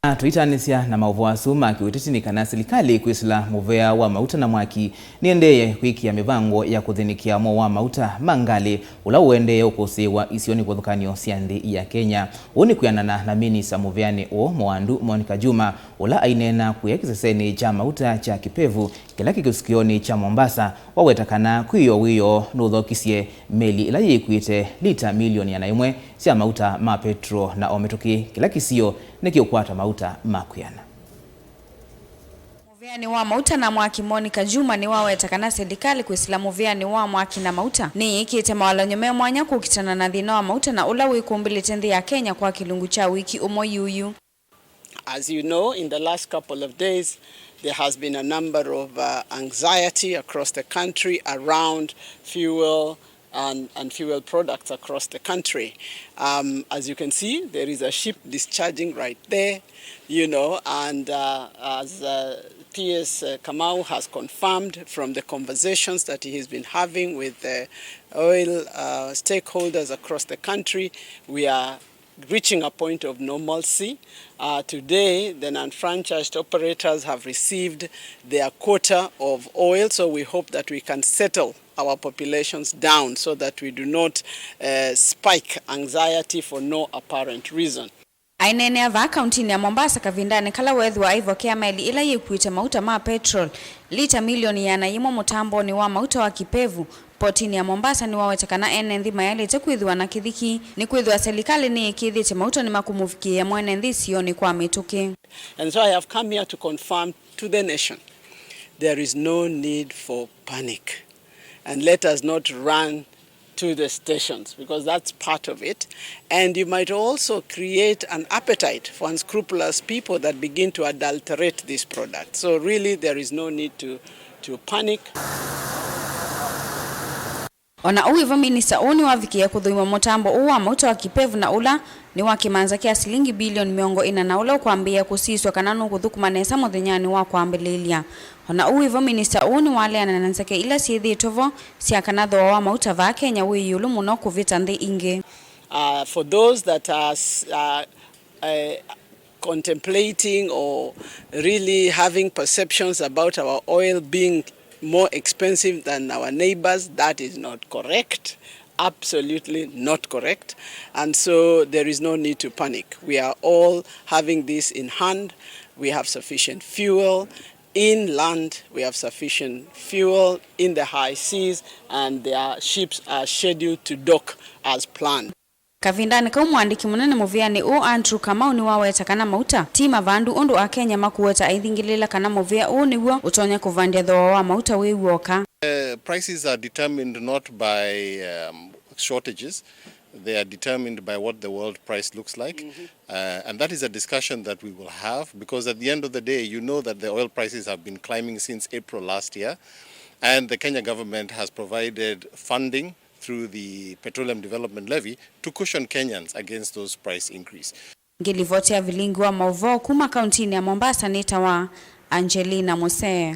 Tuitanisia na mauvoa suma Kuthinikia na Silikali kwisila muvea wa Mauta na mwaki niendeye kwikia Mivango ya Kuthinikia Mwoo wa Mauta mangali ula uendeye ukosewa isioni kuthukanio siandi ya Kenya. Uni kuyanana na Minisita muveani o mwandu Juma ula ainena kuya kiseseni cha Mauta cha kipevu kila kikusikioni cha Mombasa wawetakana kuyo wiyo nuthokisie meli ila yikuite lita milioni anaimwe sia Mauta ma petro na ometuki kila kisio nikiukwata Mauta makuyana. Muveani wa Mauta na mwaki Juma ni wawetakana Silikali kwisila muveani wa mwaki na Mauta ni ikite mawalonyome mwanya kukitana na thina wa Mauta na ula wikumbili tenthi ya Kenya kwa kilungu cha wiki umo yuyu. As you know, in the last couple of days, there has been a number of anxiety across the country around fuel and fuel products across the country. As you can see, there is a ship discharging right there, and as PS Kamau has confirmed from the conversations that he has been having with the oil stakeholders across the country, we are reaching a point of normalcy. Today, the non-franchised operators have received their quota of oil, so we hope that we can settle our populations down so that we do not spike anxiety for no apparent reason. Ainene ava kauntini ya Mombasa kavindane kala wethi wa ivokea meli ila yikuite Mauta ma petrol lita milioni yanayimo mutambo ni wa Mauta wa kipevu potini ya Mombasa ni wawetakana ene nthima yalete kwithiwa na kithiki ni kwithiwa Silikali ni ikithite Mauta ni makumufikia mwene nthi sioni kwa mituki. And so I have come here to confirm to the nation there is no need for panic, and let us not run to the stations because that's part of it, and you might also create an appetite for unscrupulous people that begin to adulterate this product. So really there is no need to panic. Ona uiva Minisita uni wavikia kuthuima mutambo uwa Mauta wa kipevu na ula ni wakimanza kia silingi bilioni miongo ina na ula kuambia kusiswa kananu kuthukumanesa muthinyani wa kuambililia. Ona uiva Minisita uni wale ananansake ila sithi tovo siya kanatho wa Mauta va Kenya wiyulu muno kuvita nthi ingi. For those that are contemplating or really having perceptions about our oil being more expensive than our neighbors, that is not correct. Absolutely not correct. And so there is no need to panic. We are all having this in hand. We have sufficient fuel in land, we have sufficient fuel in the high seas, and their ships are scheduled to dock as planned. Kavindani ka mwandiki munene muveani o Andrew Kamau ni wawetakana Mauta tima vandu undu a Kenya makuweta aithingilila kana muvea o niwo utonya kuvandia thoa wa Mauta wiwoka. Prices are determined not by shortages. They are determined by what the world price looks like. And that is a discussion that we will have, because at the end of the day, you know that the oil prices have been climbing since April last year. And the Kenya government has provided funding through the Petroleum Development Levy to cushion Kenyans against those price increase. Ngilivotea vilingi wa mauvo kuma kauntini ya Mombasa nitawa Angelina Mose.